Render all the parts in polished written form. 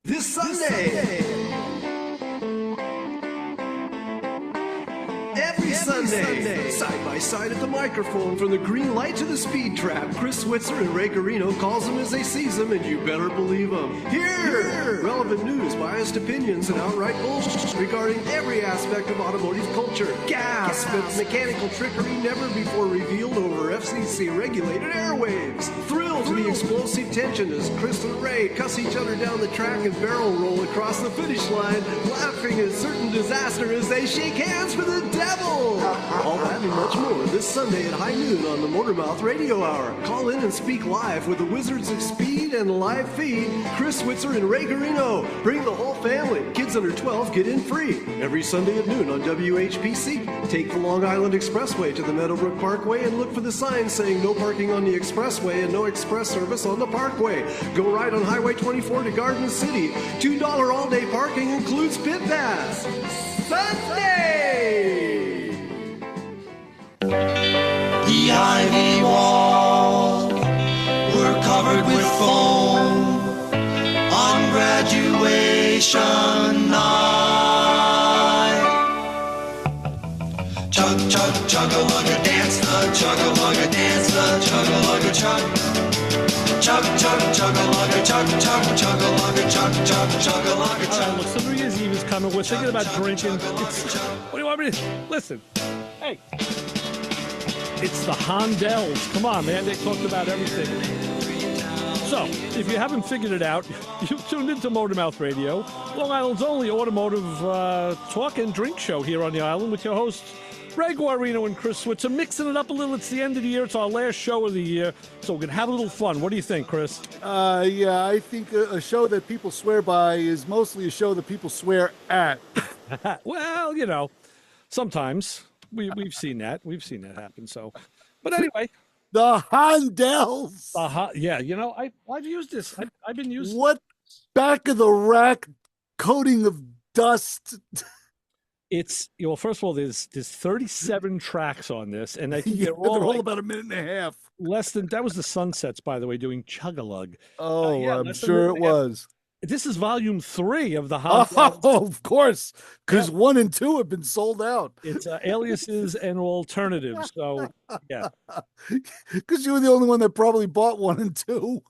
This Sunday. Every Sunday, side by side at the microphone, from the green light to the speed trap, Chris Switzer and Ray Garino calls them as they sees them, and you better believe them. Here, relevant news, biased opinions, and outright bullshit regarding every aspect of automotive culture. Gasp at mechanical trickery never before revealed over FCC-regulated airwaves. Thrill to the explosive tension as Chris and Ray cuss each other down the track and barrel roll across the finish line, laughing at certain disaster as they shake hands for the devil. All that and much more this Sunday at high noon on the Motormouth Radio Hour. Call in and speak live with the Wizards of Speed and live feed, Chris Switzer and Ray Garino. Bring the whole family. Kids under 12 get in free. Every Sunday at noon on WHPC. Take the Long Island Expressway to the Meadowbrook Parkway and look for the sign saying no parking on the expressway and no express service on the parkway. Go right on Highway 24 to Garden City. $2 all-day parking includes pit pass. Sunday! The ivy wall, we're covered with foam on graduation night. Chug, chug, chug-a-lugga, dance the chug-a-lugga, dance the chug-a-lugga, chug. Chug, chug, chug-a-lugga, chug, chug, chug-a-lugga, chug, chug, chug-a-lugga, chug. Look, so New Year's Eve is coming. We're thinking about drinking. What do you want me to... Listen. Hey. It's the Hondells. Come on, man. They talked about everything. So, if you haven't figured it out, you've tuned into Motormouth Radio, Long Island's only automotive talk and drink show here on the island with your hosts, Ray Guarino and Chris Switzer, mixing it up a little. It's the end of the year. It's our last show of the year, so we're going to have a little fun. What do you think, Chris? Yeah, I think a show that people swear by is mostly a show that people swear at. Well, you know, sometimes we've seen that. We've seen that happen. So, but anyway. The Hondells. Yeah, you know, I've used this. I've been using. What back of the rack coating of dust? It's, you know, first of all, there's 37 tracks on this, and I think Yeah, they're all about a minute and a half. less than, that was the Sunsets, by the way, doing Chug-a-Lug. Oh, Yeah, I'm less than sure a it minute and a half. was. This is volume 3 of the Hot. Oh, of course, because 1 and 2 have been sold out. It's aliases and alternatives. So, yeah. Because you were the only one that probably bought 1 and 2.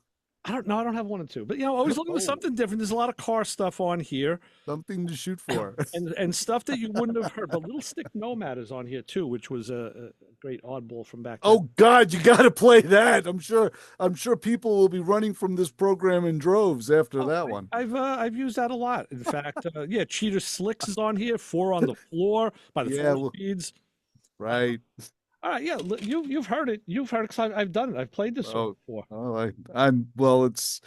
I don't know. I don't have 1 and 2, but you know, always looking for something different. There's a lot of car stuff on here, Something to shoot for. and stuff that you wouldn't have heard. But Little Stick Nomad is on here too, which was a great oddball from back then. Oh God, you got to play that. I'm sure people will be running from this program in droves after that one. I've used that a lot. In fact, yeah, Cheater Slicks is on here. 4 on the Floor by the Four Speeds. Right. All right, yeah, you've heard it. You've heard it because I've done it. I've played this song before. Oh, it's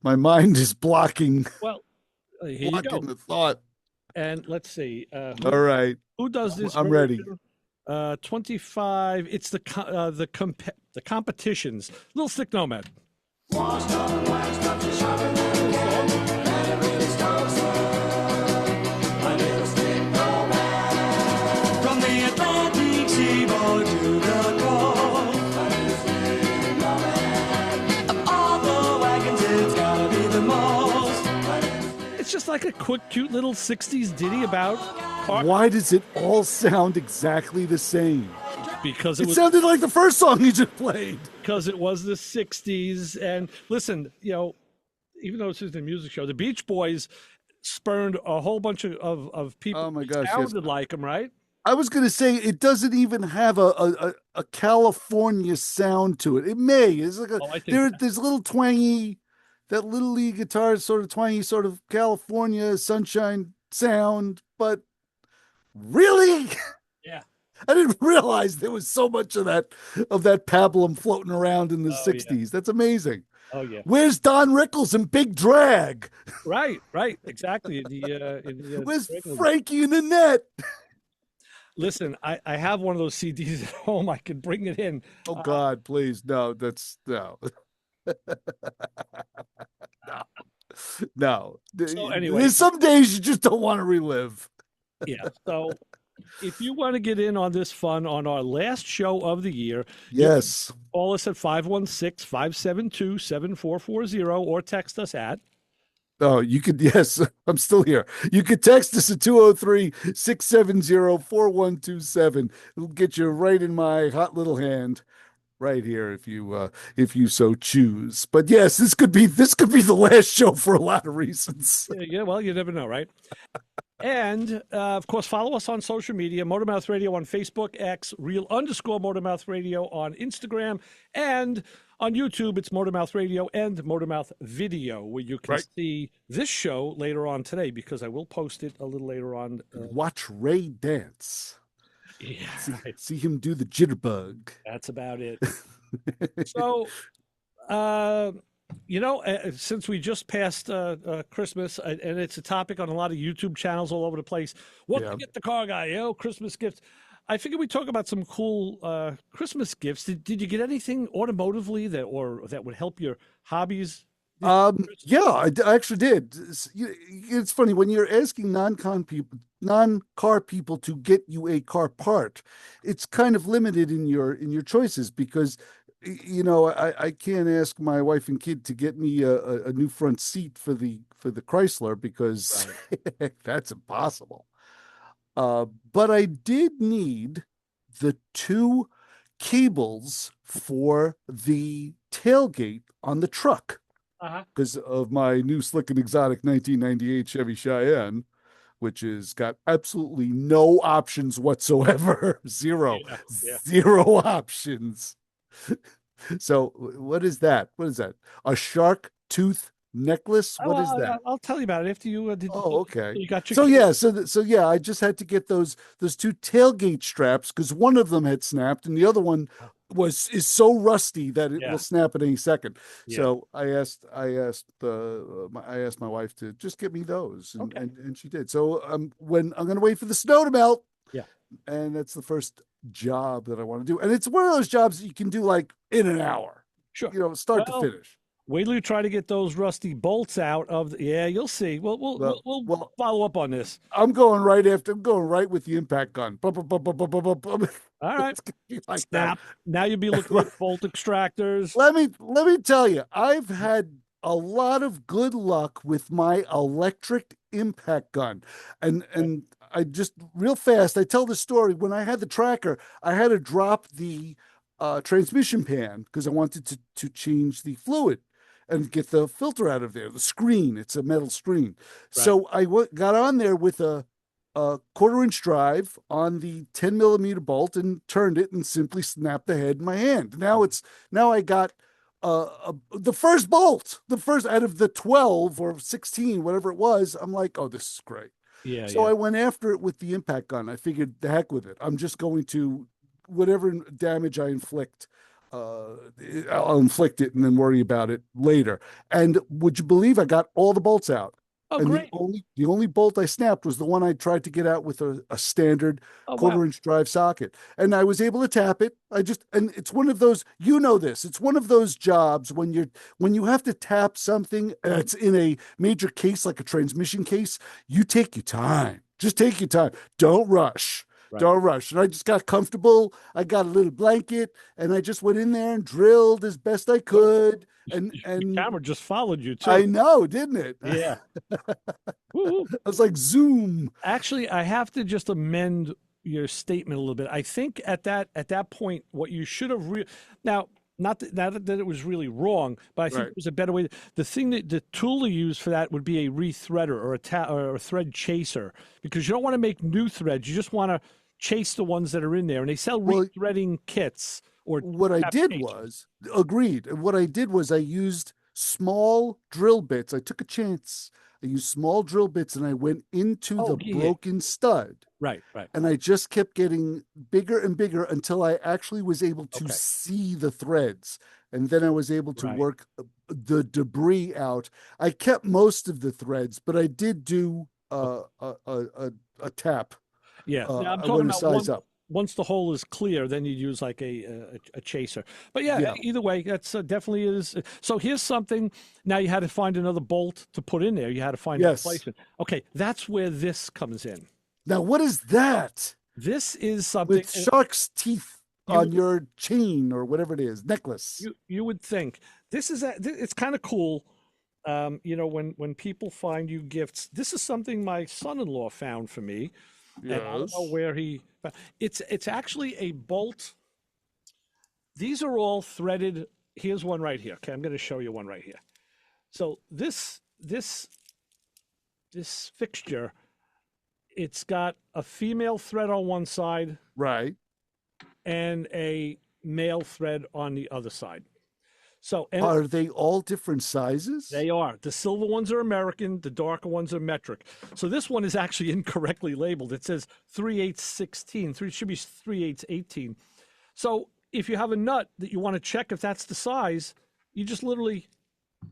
my mind is blocking. Well, here you go. The thought. And let's see. All right. Who does this? I'm ready. 25. It's the competitions. Little Stick Nomad. From the Atlantic seaboard to the Gulf, of all the wagons, it's gotta be the most. It's just like a quick, cute little 60s ditty about car. Why does it all sound exactly the same? Because It sounded like the first song you just played. because it was the 60s. And listen, you know, even though this is a music show, the Beach Boys spurned a whole bunch of people Oh my who gosh, yes. sounded like them, right? I was going to say it doesn't even have a California sound to it. It may. It's like Oh, I think there's a little twangy, that little lead guitar sort of twangy, sort of California sunshine sound. But really, Yeah. I didn't realize there was so much of that pablum floating around in the '60s. That's amazing. Oh, yeah. Where's Don Rickles and Big Drag? Right, exactly. Where's Frankie and Annette? Listen, I have one of those CDs at home. I can bring it in. Oh God, please. No, that's no. No. So anyway. There's some days you just don't want to relive. Yeah. So if you want to get in on this fun on our last show of the year, Yes. call us at 516-572-7440 or text us at Oh, you could, yes, I'm still here. You could text us at 203-670-4127. It'll get you right in my hot little hand right here if you so choose. But yes, this could be the last show for a lot of reasons. Yeah, well, you never know, right? And of course, follow us on social media, Motormouth Radio on Facebook, X, real_Motormouth Radio on Instagram, and on YouTube, it's Motormouth Radio and Motormouth Video, where you can Right. see this show later on today, because I will post it a little later on. Watch Ray dance. Yeah, See, right. see him do the jitterbug. That's about it. So, since we just passed Christmas, and it's a topic on a lot of YouTube channels all over the place, what Yeah. to get the car guy? Christmas gifts. I figured we talk about some cool Christmas gifts. Did you get anything automotively that would help your hobbies? Yeah, I actually did. It's funny when you're asking non-car people to get you a car part, it's kind of limited in your choices because I can't ask my wife and kid to get me a new front seat for the Chrysler because that's impossible. But I did need the two cables for the tailgate on the truck Uh-huh. because of my new slick and exotic 1998 Chevy Cheyenne, which has got absolutely no options whatsoever. Zero, Yeah. zero options. So what is that? What is that? A shark tooth necklace? What is that? I'll tell you about it after you did. Oh, okay. You got your. So yeah, so yeah, I just had to get those two tailgate straps because one of them had snapped and the other one is so rusty that it Yeah. will snap at any second. Yeah. So I asked my wife to just get me those, Okay. and she did. So when I'm going to wait for the snow to melt, Yeah. and that's the first job that I want to do, and it's one of those jobs that you can do like in an hour, Sure. start to Well, finish. Wait till you try to get those rusty bolts out of yeah, you'll see. We'll follow up on this. I'm going right with the impact gun. Bum, bum, bum, bum, bum, bum, bum. All right. It's gonna be like Snap. that. Now you'll be looking at bolt extractors. Let me tell you, I've had a lot of good luck with my electric impact gun. And I just real fast, I tell the story. When I had the tracker, I had to drop the transmission pan because I wanted to change the fluid and get the filter out of there. The screen, it's a metal screen. So I got on there with a 1/4 inch drive on the 10 millimeter bolt and turned it and simply snapped the head in my hand. Now I got the first bolt, the first out of the 12 or 16, whatever it was. I'm like, oh, this is great. Yeah. So I went after it with the impact gun. I figured the heck with it. I'm just going to whatever damage I inflict, I'll inflict it and then worry about it later. And would you believe I got all the bolts out? Oh, And great. the only bolt I snapped was the one I tried to get out with a standard Oh, wow. 1/4 inch drive socket. And I was able to tap it. And it's one of those, it's one of those jobs when you have to tap something that's in a major case, like a transmission case, you take your time. Just take your time. Don't rush. Right. Don't rush. And I just got comfortable. I got a little blanket and I just went in there and drilled as best I could. And The camera just followed you too. I know, didn't it? Yeah. Woo-hoo. I was like, zoom. Actually, I have to just amend your statement a little bit. I think at that point, what you should have now, not that it was really wrong, but I think Right. it was a better way. The tool to use for that would be a rethreader or a thread chaser, because you don't want to make new threads. You just want to chase the ones that are in there, and they sell Well, rethreading kits. Or What I did chasers. was, agreed. And what I did was I used small drill bits. I took a chance. I used small drill bits and I went into Oh, the yeah. broken stud. Right. And I just kept getting bigger and bigger until I actually was able to Okay. see the threads. And then I was able to Right. work the debris out. I kept most of the threads, but I did do a tap. Yeah. Now, I'm I talking wanted about to size up. once the hole is clear, then you'd use like a chaser. But yeah, Yeah. either way, that's definitely is. So here's something. Now you had to find another bolt to put in there. You had to find a Yes. replacement. Okay, that's where this comes in. Now, what is that? This is something With shark's teeth You- on your chain or whatever it is, necklace. you would think this is it's kind of cool. when people find you gifts, this is something my son-in-law found for me, and I don't know Yes. where it's actually a bolt. These are all threaded. Here's one right here. Okay, I'm going to show you one right here. So this fixture, it's got a female thread on one side Right. and a male thread on the other side. So, and Are they all different sizes? they are. The silver ones are American, the darker ones are metric. So this one is actually incorrectly labeled. It says 3/8 16. It should be 3/8 18. So if you have a nut that you want to check if that's the size, you just literally,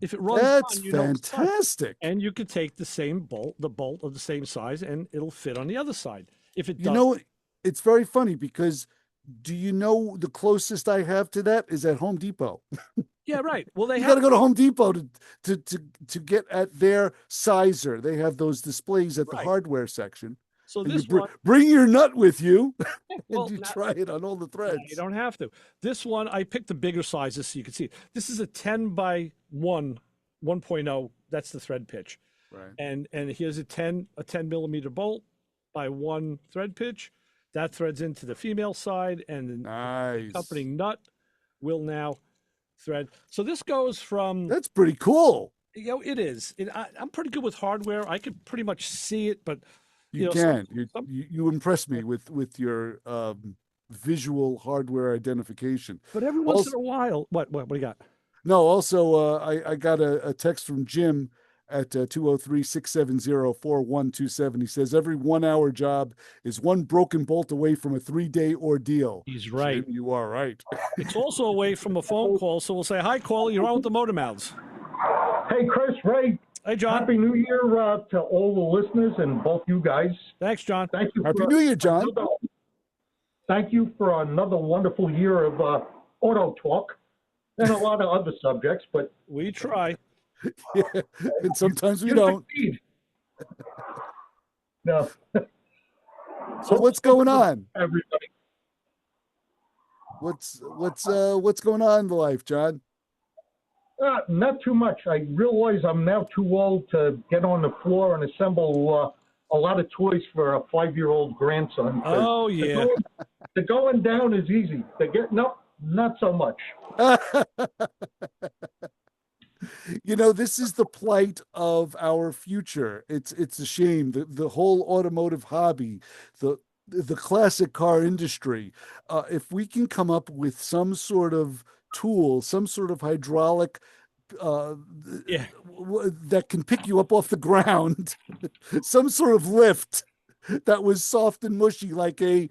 if it runs That's on, you know it's done. fantastic. And you could take the same bolt, the bolt of the same size, and it'll fit on the other side. If it You does, know, it's very funny because do you know the closest I have to that is at Home Depot? yeah, right. Well, they You got have to go to Home Depot to get at their sizer. They have those displays at the Right. hardware section. so And this you one. bring your nut with you Well, and you now- try it on all the No, threads. you don't have to. This one, I picked the bigger sizes so you can see. This is a 10 by 1, 1.0. That's the thread pitch. Right. And here's a 10 millimeter bolt by 1 thread pitch. That threads into the female side, and the Nice. accompanying nut will now thread. So this goes from, That's pretty cool. it is. I'm pretty good with hardware. I could pretty much see it, but You know, can. some- You impress me with your visual hardware identification. but every once Also- in a while, what do you got? No, also, I got a text from Jim at 203-670-4127. He says every 1 hour job is one broken bolt away from a 3-day ordeal. He's right. Jim, you are right. It's also away from a phone call, so we'll say, "Hi, caller, you're on with the Motor Mouths." Hey, Chris, Ray, Hey, John. Happy New Year to all the listeners and both you guys. Thanks, John. Thank you. Happy for New Year, John. Thank you for another wonderful year of auto talk and a lot of other subjects, but We try. Yeah, and sometimes we you don't. succeed. No, So what's going on? everybody. What's going on in the life, John? Not too much. I realize I'm now too old to get on the floor and assemble a lot of toys for a 5-year-old grandson. 'Cause Oh, yeah. The going down is easy. The getting up, not so much. You know, this is the plight of our future. It's a shame. The whole automotive hobby, the classic car industry. If we can come up with some sort of tool, some sort of hydraulic Yeah. that can pick you up off the ground, some sort of lift that was soft and mushy, like a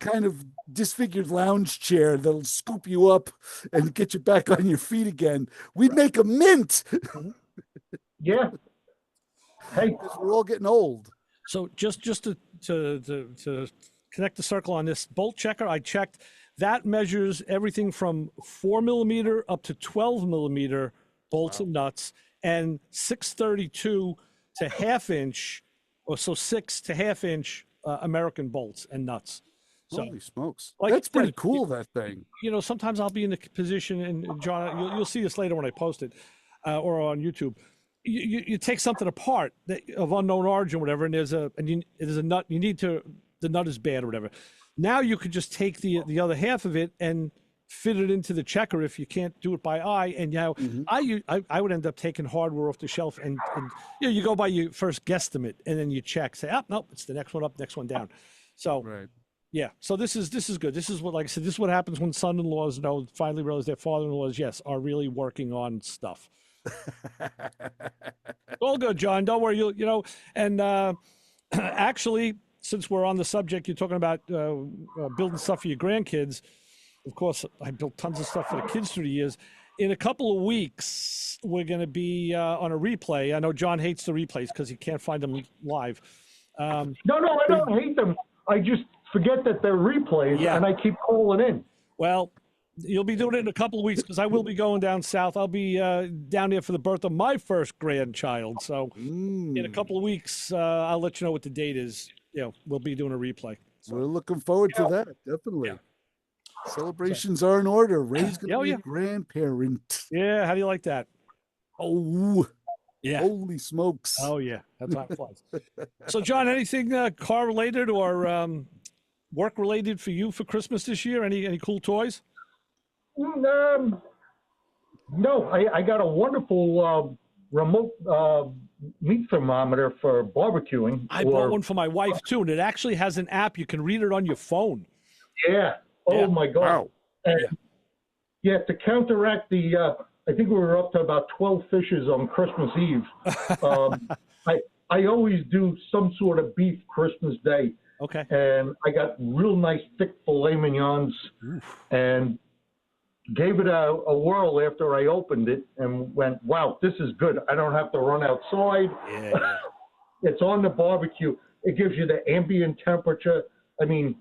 kind of disfigured lounge chair that'll scoop you up and get you back on your feet again. We'd make a mint. Yeah. Hey, Because we're all getting old. So just to connect the circle on this bolt checker, I checked. That measures everything from 4 millimeter up to 12 millimeter bolts and nuts, and 632 to half inch, or so 6 to half inch American bolts and nuts. So, Holy smokes. like That's you pretty said, cool, that thing. sometimes I'll be in a position, and John, you'll see this later when I post it, or on YouTube. You take something apart of unknown origin, whatever, and there's a nut. The nut is bad or whatever. Now you could just take the other half of it and fit it into the checker if you can't do it by eye. And I would end up taking hardware off the shelf, and you go by your first guesstimate, and then you check, say, nope, it's the next one up, next one down. So Right. yeah, so this is good. This is what, like I said, this is what happens when son-in-laws finally realize their father-in-laws, yes, are really working on stuff. All good, John. Don't worry. And actually, since we're on the subject, you're talking about building stuff for your grandkids. Of course, I built tons of stuff for the kids through the years. In a couple of weeks, we're going to be on a replay. I know John hates the replays because he can't find them live. no, I don't hate them. I just forget that they're replays, Yeah. and I keep calling in. Well, you'll be doing it in a couple of weeks because I will be going down south. I'll be down there for the birth of my first grandchild. So in a couple of weeks, I'll let you know what the date is. We'll be doing a replay. So, We're looking forward to that, definitely. Celebrations are in order. Ray's going to Oh, be yeah. a grandparent. yeah, how do you like that? Oh, Yeah. holy smokes. Oh, yeah. That's how it flies. So, John, anything car related or work related for you for Christmas this year? Any cool toys? No, I got a wonderful remote meat thermometer for barbecuing. I bought one for my wife too, and it actually has an app. You can read it on your phone. Yeah. Oh Yeah. my God. Wow. And yeah, to counteract the, I think we were up to about 12 fishes on Christmas Eve. I always do some sort of beef Christmas Day, Okay. and I got real nice thick filet mignons, and gave it a whirl after I opened it, and went, wow, this is good. I don't have to run outside. Yeah. It's on the barbecue. It gives you the ambient temperature. I mean,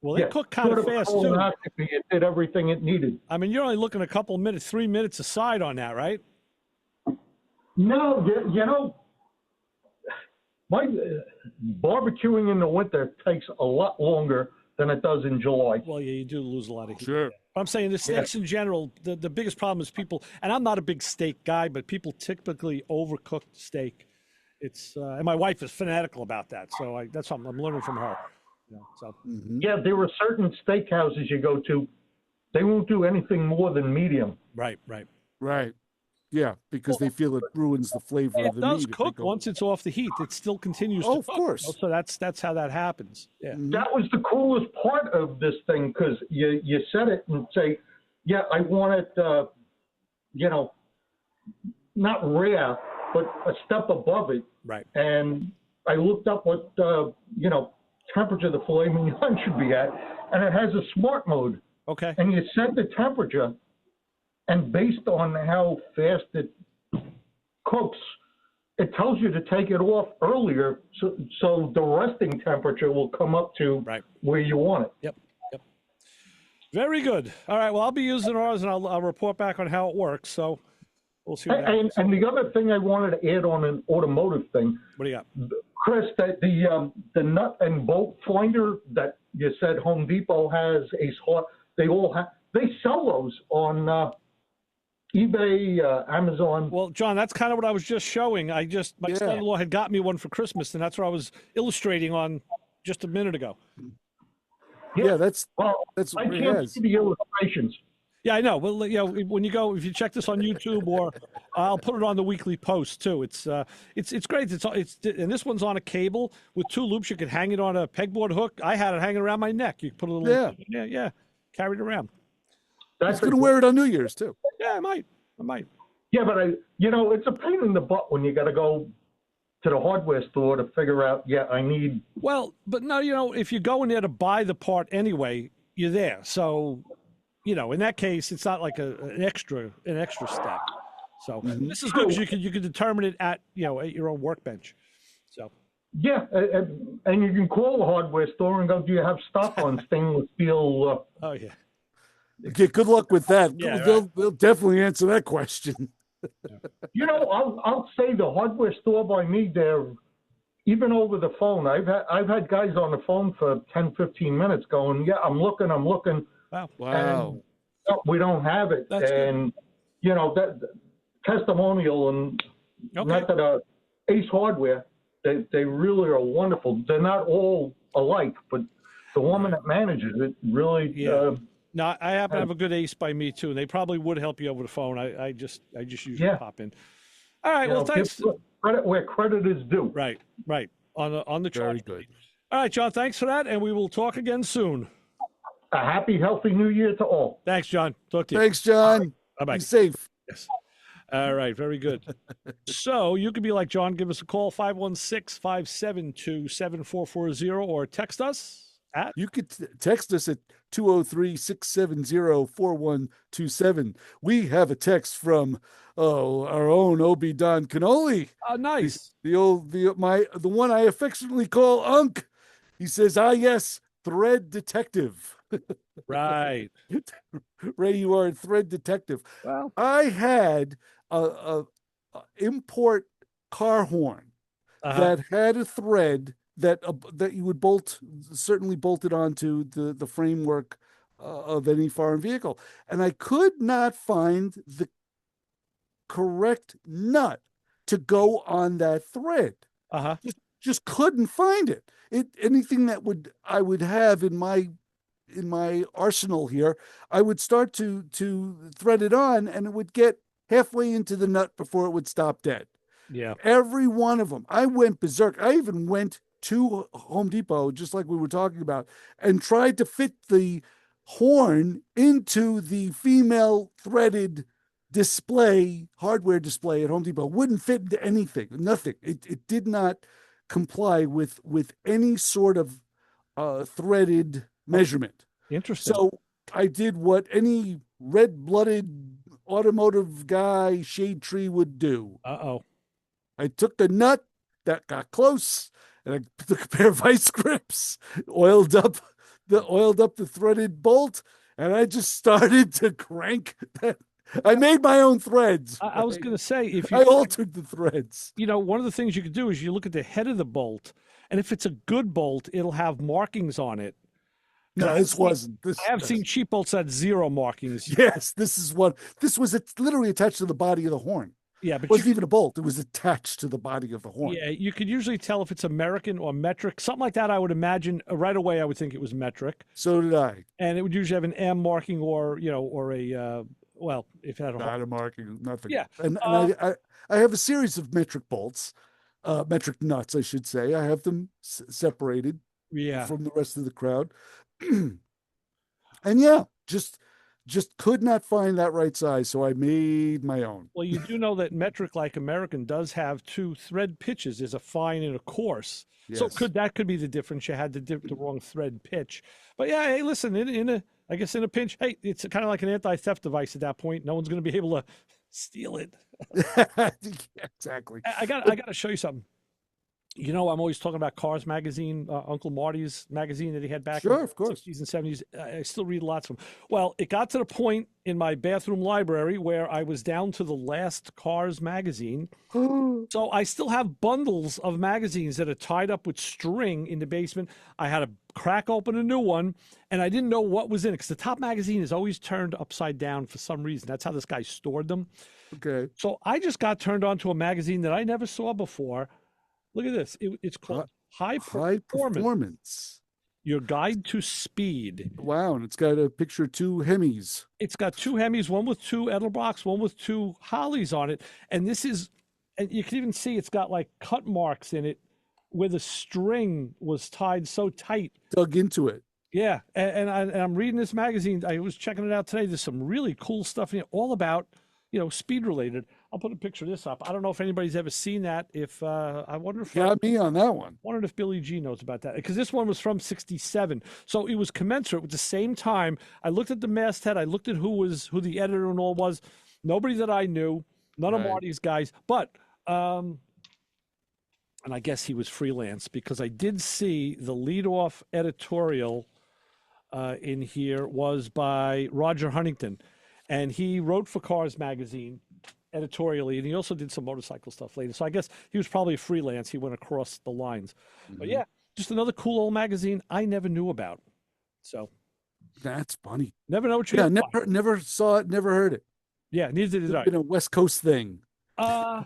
Well, they cook kind sort of a fast too. colonoscopy. It did everything it needed. I mean, you're only looking a couple minutes, 3 minutes aside on that, right? No, you know, my barbecuing in the winter takes a lot longer than it does in July. Well, yeah, you do lose a lot of heat. Sure. But I'm saying the steaks in general, the biggest problem is people, and I'm not a big steak guy, but people typically overcook steak. It's and my wife is fanatical about that, so that's something I'm learning from her. You know, so Yeah, there are certain steakhouses you go to, they won't do anything more than medium. right. Right. Yeah, because they feel it ruins the flavor It of the does meat. if they cook go- once it's off the heat. It still continues Oh, to of cook. course. So that's how that happens. Yeah. That was the coolest part of this thing, because you set it and say, yeah, I want it, you know, not rare, but a step above it. Right. And I looked up what, you know, temperature the filet mignon should be at, and it has a smart mode. Okay. And you set the temperature, and based on how fast it cooks, it tells you to take it off earlier, so the resting temperature will come up to Right. where you want it. Yep. Very good. All right. Well, I'll be using ours, and I'll report back on how it works. So we'll see. What happens. And the other thing I wanted to add on an automotive thing, What do you got? Chris, that the nut and bolt finder that you said Home Depot has, Ace Hardware, they sell those on eBay, Amazon. Well, John, that's kind of what I was just showing. My Yeah. son-in-law had got me one for Christmas, and that's what I was illustrating on just a minute ago. Yeah, that's Well, that's I what it can't has. see the illustrations. Yeah, I know. Well, you know, when you go, if you check this on YouTube, or I'll put it on the weekly post too. It's great. And this one's on a cable with 2 loops. You could hang it on a pegboard hook. I had it hanging around my neck. You could put a little, yeah, carry it around. He's going to wear it on New Year's too. Yeah, I might. Yeah, but it's a pain in the butt when you got to go to the hardware store to figure out, I need. Well, but no, if you go in there to buy the part anyway, you're there. So, in that case, it's not like an extra step. So this is good because you can determine it at your own workbench. So. Yeah, and you can call the hardware store and go, do you have stock on stainless steel? Oh yeah. Okay, good luck with that. Yeah, they'll definitely answer that question. I'll say the hardware store by me, they're even over the phone. I've had guys on the phone for 10, 15 minutes going, I'm looking. Wow. Wow. And we don't have it. That's and that testimonial, and not that Ace Hardware, they really are wonderful. They're not all alike, but the woman that manages it really. Yeah. No, I happen to have a good Ace by me too, and they probably would help you over the phone. I just usually pop in. All right. Well, thanks. Give credit where credit is due. Right. On the Very chart. good. All right, John. Thanks for that, and we will talk again soon. A happy, healthy New Year to all. Thanks, John. Talk to you. Thanks, John. Bye-bye. Be safe. Yes. All right. Very good. So you can be like John. Give us a call, 516-572-7440, or text us at. You could text us at 203-670-4127. We have a text from our own Obi Don Canoli. Oh, nice. The one I affectionately call Unc. He says, yes, thread detective. Right. Ray, you are a thread detective. Well, I had a import car horn that had a thread that you would certainly bolt it onto the framework of any foreign vehicle, and I could not find the correct nut to go on that thread. Uh-huh. Just couldn't find it. Anything that I would have in my arsenal here, I would start to thread it on, and it would get halfway into the nut before it would stop dead. Yeah. Every one of them. I went berserk. I even went to Home Depot, just like we were talking about, and tried to fit the horn into the female threaded hardware display at Home Depot. Wouldn't fit into anything, nothing. It did not comply with any sort of threaded measurement. Interesting. So I did what any red-blooded automotive guy shade tree would do. Uh-oh. I took the nut that got close, and I took a pair of vice grips, oiled up the threaded bolt, and I just started to crank that. I made my own threads. I was going to say, I altered the threads. One of the things you could do is you look at the head of the bolt, and if it's a good bolt, it'll have markings on it. No, this wasn't. I have seen cheap bolts that had 0 markings. Yes, this was literally attached to the body of the horn. Yeah, but it wasn't even a bolt. It was attached to the body of the horn. Yeah, you could usually tell if it's American or metric. Something like that, I would imagine. Right away, I would think it was metric. So did I. And it would usually have an M marking or a, if it had not a marking, nothing. Yeah. And I have a series of metric bolts, metric nuts, I should say. I have them separated from the rest of the crowd. And yeah, just could not find that right size, so I made my own. Well, you do know that metric, like American, does have 2 thread pitches. There's a fine and a coarse. Yes. So that could be the difference. You had the wrong thread pitch. But yeah, hey, listen, in a pinch, hey, it's kind of like an anti-theft device at that point. No one's going to be able to steal it. Exactly. I got to show you something. I'm always talking about Cars magazine, Uncle Marty's magazine that he had back in the 60s and 70s. I still read lots of them. Well, it got to the point in my bathroom library where I was down to the last Cars magazine. So I still have bundles of magazines that are tied up with string in the basement. I had to crack open a new one, and I didn't know what was in it because the top magazine is always turned upside down for some reason. That's how this guy stored them. Okay. So I just got turned on to a magazine that I never saw before. Look at this. It's called High Performance. Your Guide to Speed. Wow. And it's got a picture of 2 Hemis. It's got 2 Hemis, one with 2 Edelbrocks, one with 2 Holleys on it. And and you can even see it's got like cut marks in it where the string was tied so tight. Dug into it. Yeah. And I'm reading this magazine. I was checking it out today. There's some really cool stuff in it, all about, speed related. I'll put a picture of this up. I don't know if anybody's ever seen that. I wonder if got me on that one. Wondered if Billy G knows about that, because this one was from '67, so it was commensurate with the same time. I looked at the masthead. I looked at who the editor and all was. Nobody that I knew. None of Marty's guys, but and I guess he was freelance, because I did see the leadoff editorial in here was by Roger Huntington, and he wrote for Cars magazine editorially, and he also did some motorcycle stuff later. So I guess he was probably a freelance. He went across the lines. Mm-hmm. But yeah, just another cool old magazine I never knew about. So that's funny. Never know what you never saw it, never heard it. Yeah, neither did I. It's been a West Coast thing. That's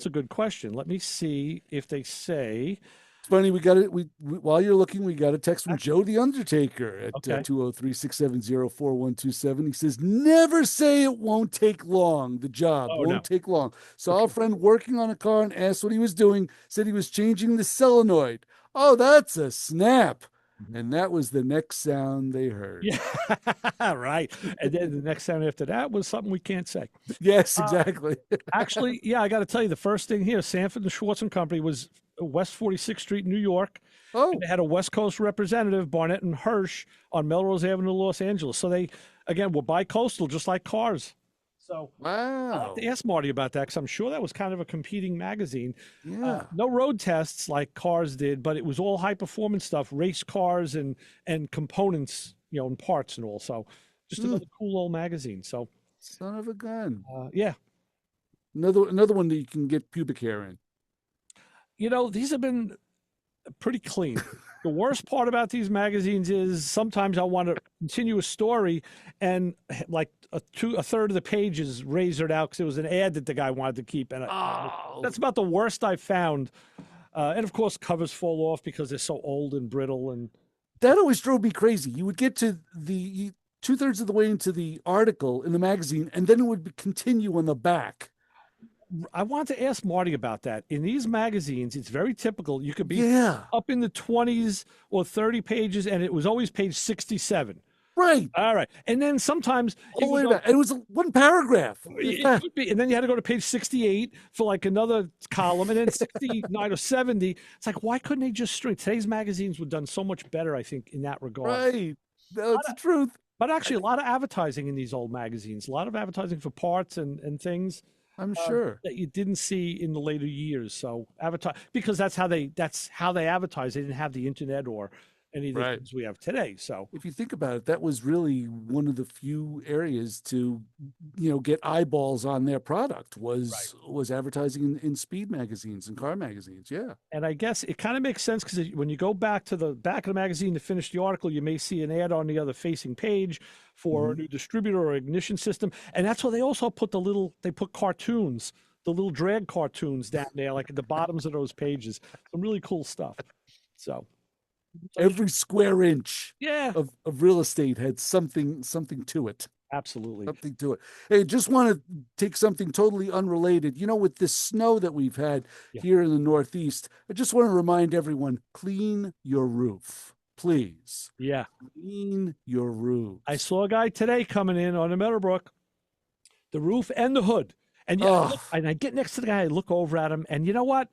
a good question. Let me see if they say. It's funny, we got it. We while you're looking, we got a text from Joe the Undertaker at 203-670-4127. He says, "Never say it won't take long. The job won't take long." Saw a friend working on a car and asked what he was doing. Said he was changing the solenoid. Oh, that's a snap. And that was the next sound they heard. Yeah, right. And then the next sound after that was something we can't say. Yes, exactly. Actually, yeah, I got to tell you, the first thing here, Sanford and Schwartz and Company, was West 46th Street, New York. Oh. And they had a West Coast representative, Barnett and Hirsch, on Melrose Avenue, Los Angeles. So they, again, were bi-coastal, just like Cars. So wow. I'll have to ask Marty about that, because I'm sure that was kind of a competing magazine. Yeah. No road tests like Cars did, but it was all high performance stuff, race cars and components, and parts and all. So just another cool old magazine. So son of a gun. Yeah. Another one that you can get pubic hair in. These have been pretty clean. The worst part about these magazines is sometimes I want to continue a story, and like a third of the page is razored out because it was an ad that the guy wanted to keep, and Oh, that's about the worst I've found. And of course, covers fall off because they're so old and brittle. And that always drove me crazy. You would get to the 2/3 of the way into the article in the magazine, and then it would continue on the back. I want to ask Marty about that. In these magazines, it's very typical. You could be Yeah, up in the 20s or 30 pages, and it was always page 67. right. All right. And then sometimes All the way back. And it was one paragraph. it could be, and then you had to go to page 68 for like another column, and then 69 or 70. It's like, why couldn't they just string? Today's magazines were done so much better, I think, in that regard. Right. No, it's the truth. But actually, a lot of advertising in these old magazines, a lot of advertising for parts and things. I'm sure. That you didn't see in the later years. So advertise, because that's how they advertise. They didn't have the internet or any of the things we have today. So If you think about it, that was really one of the few areas to, get eyeballs on their product was advertising in speed magazines and car magazines. Yeah. and I guess it kind of makes sense because when you go back to the back of the magazine to finish the article, you may see an ad on the other facing page for a new distributor or ignition system. And that's why they also put they put cartoons, the little drag cartoons down there, like at the bottoms of those pages. Some really cool stuff. So Every square inch yeah, of real estate had something to it. absolutely. Something to it. Hey, just want to take something totally unrelated. With this snow that we've had here in the Northeast, I just want to remind everyone, clean your roof, please. Yeah. Clean your roof. I saw a guy today coming in on the Meadowbrook, the roof and the hood. And and I get next to the guy, I look over at him, and you know what?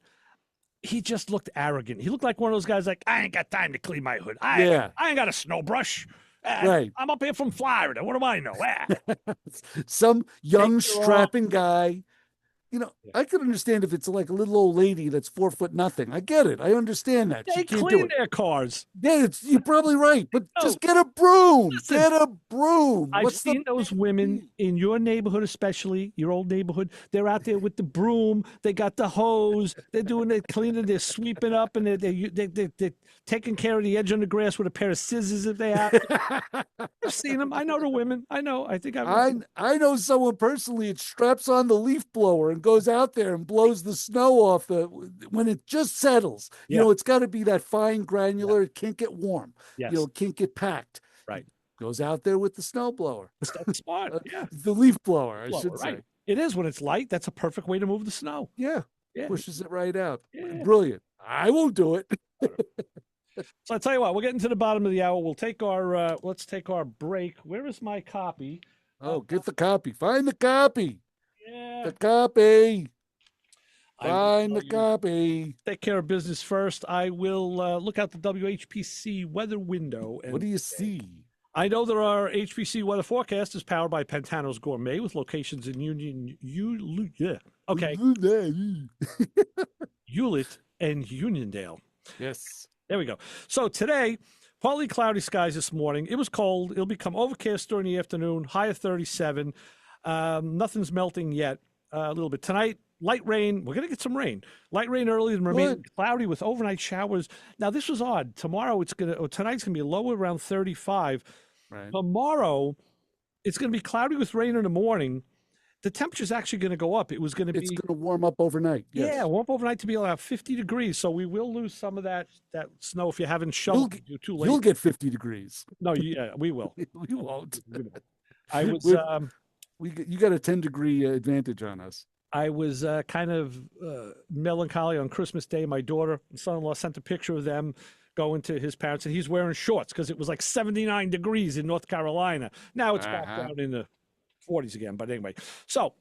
He just looked arrogant. He looked like one of those guys like, I ain't got time to clean my hood. I ain't got a snow brush. Right. I'm up here from Florida. What do I know? Some young strapping guy. I could understand if it's like a little old lady that's 4 foot nothing. I get it. I understand that. They She can't do clean it. their cars. Yeah, you're probably right, but just get a broom. Listen, Get a broom. I've seen those women in your neighborhood, especially your old neighborhood. They're out there with the broom. They got the hose. They're doing it, cleaning. They're sweeping up, and they're taking care of the edge on the grass with a pair of scissors if they have. I've seen them. I know the women. I know. I think I know someone personally. It straps on the leaf blower and goes out there and blows the snow off when it just settles. It's got to be that fine granular. It can't get warm. Yes. It can't get packed. Right. Goes out there with the snow blower. That's smart. Yeah. The leaf blower, I should say. It is when it's light. That's a perfect way to move the snow. Yeah. Yeah. Pushes it right out. Yeah. Brilliant. I won't do it. So I tell you what, we're getting to the bottom of the hour. We'll take let's take our break. Where is my copy? Oh, get the copy. Find the copy. Yeah. The copy. Find the copy. Take care of business first. I will look out the WHPC weather window. And what do you see? I know there are HPC weather forecasters powered by Pantano's Gourmet with locations in Hewlett and Uniondale. Yes. There we go. So today, partly cloudy skies this morning. It was cold. It'll become overcast during the afternoon, high of 37. Nothing's melting yet. A little bit. Tonight, light rain. We're going to get some rain. Light rain early and remain cloudy with overnight showers. Now, this was odd. Tonight's going to be low around 35. Right. Tomorrow, it's going to be cloudy with rain in the morning. The temperature's actually going to go up. It's going to warm up overnight. Yes. Yeah, warm up overnight to be about 50 degrees. So we will lose some of that snow if you haven't shoveled too late. You'll get 50 degrees. No, yeah, we will. We won't. I was. You got a 10-degree advantage on us. I was kind of melancholy on Christmas Day. My son-in-law sent a picture of them going to his parents, and he's wearing shorts because it was like 79 degrees in North Carolina. Now it's back down in the 40s again. But anyway, so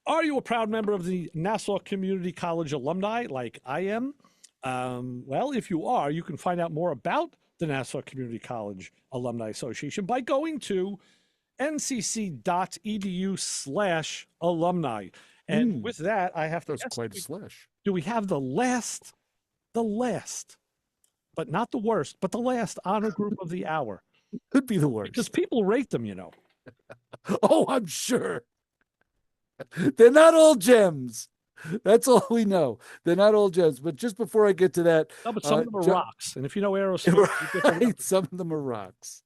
are you a proud member of the Nassau Community College alumni like I am? Well, if you are, you can find out more about the Nassau Community College Alumni Association by going to ncc.edu/alumni. And with that, I have to. That's quite a slash. Do we have the last, but not the worst, but the last honor group of the hour? Could be the worst. Because people rate them, Oh, I'm sure. They're not all gems. That's all we know. They're not all gems. But just before I get to that, No, but some of them are John, rocks. And if you know aerospace, you get them. right, some of them are rocks.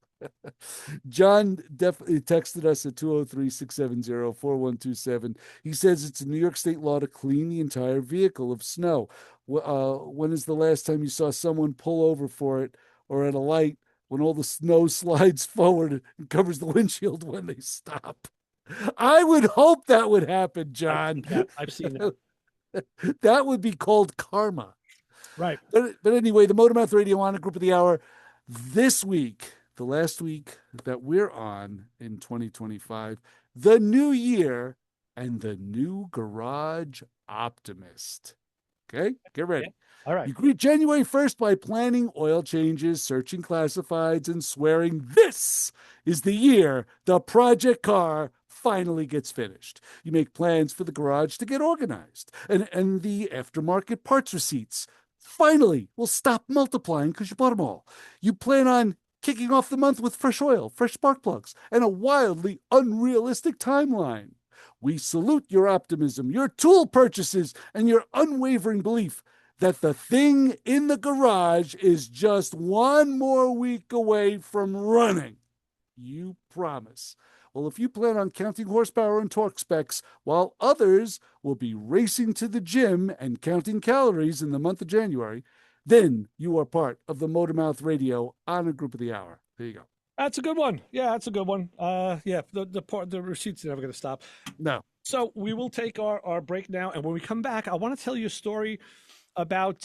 John definitely texted us at 203-670-4127. He says it's a New York State law to clean the entire vehicle of snow. When is the last time you saw someone pull over for it or at a light when all the snow slides forward and covers the windshield when they stop? I would hope that would happen, John. I've seen that. That would be called karma. Right. But anyway, the Motormouth Radio Honor Group of the Hour this week, the last week that we're on in 2025, the new year and the new garage optimist. Okay, get ready. Yeah. All right. You greet January 1st by planning oil changes, searching classifieds, and swearing this is the year the project car finally gets finished. You make plans for the garage to get organized, and the aftermarket parts receipts finally will stop multiplying because you bought them all. You plan on kicking off the month with fresh oil, fresh spark plugs, and a wildly unrealistic timeline. We salute your optimism, your tool purchases, and your unwavering belief that the thing in the garage is just one more week away from running. You promise. Well, if you plan on counting horsepower and torque specs, while others will be racing to the gym and counting calories in the month of January, then you are part of the Motormouth Radio Honor Group of the Hour. There you go. That's a good one. Yeah, that's a good one. Yeah, the receipts are never going to stop. No. So we will take our break now. And when we come back, I want to tell you a story about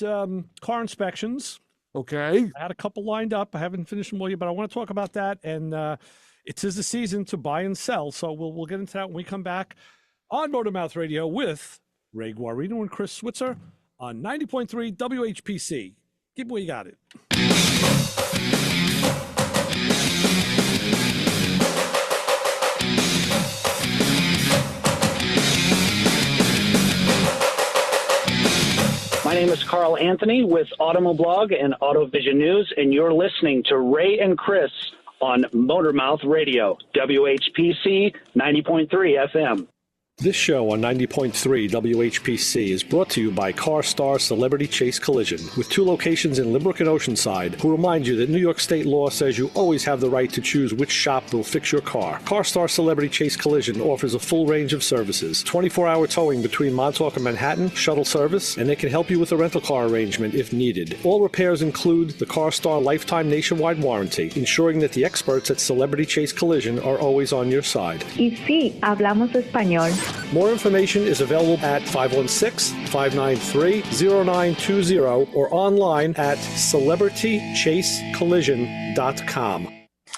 car inspections. Okay. I had a couple lined up. I haven't finished them all yet, but I want to talk about that. And it is the season to buy and sell. So we'll get into that when we come back on Motormouth Radio with Ray Guarino and Chris Switzer on 90.3 WHPC. Keep where you got it. My name is Carl Anthony with Automoblog and AutoVision News, and you're listening to Ray and Chris on Motormouth Radio, WHPC 90.3 FM. This show on 90.3 WHPC is brought to you by CarStar Celebrity Chase Collision, with 2 locations in Limerick and Oceanside, who remind you that New York state law says you always have the right to choose which shop will fix your car. CarStar Celebrity Chase Collision offers a full range of services, 24-hour towing between Montauk and Manhattan, shuttle service, and they can help you with a rental car arrangement if needed. All repairs include the CarStar Lifetime Nationwide Warranty, ensuring that the experts at Celebrity Chase Collision are always on your side. Y sí, hablamos español. More information is available at 516-593-0920 or online at celebritychasecollision.com.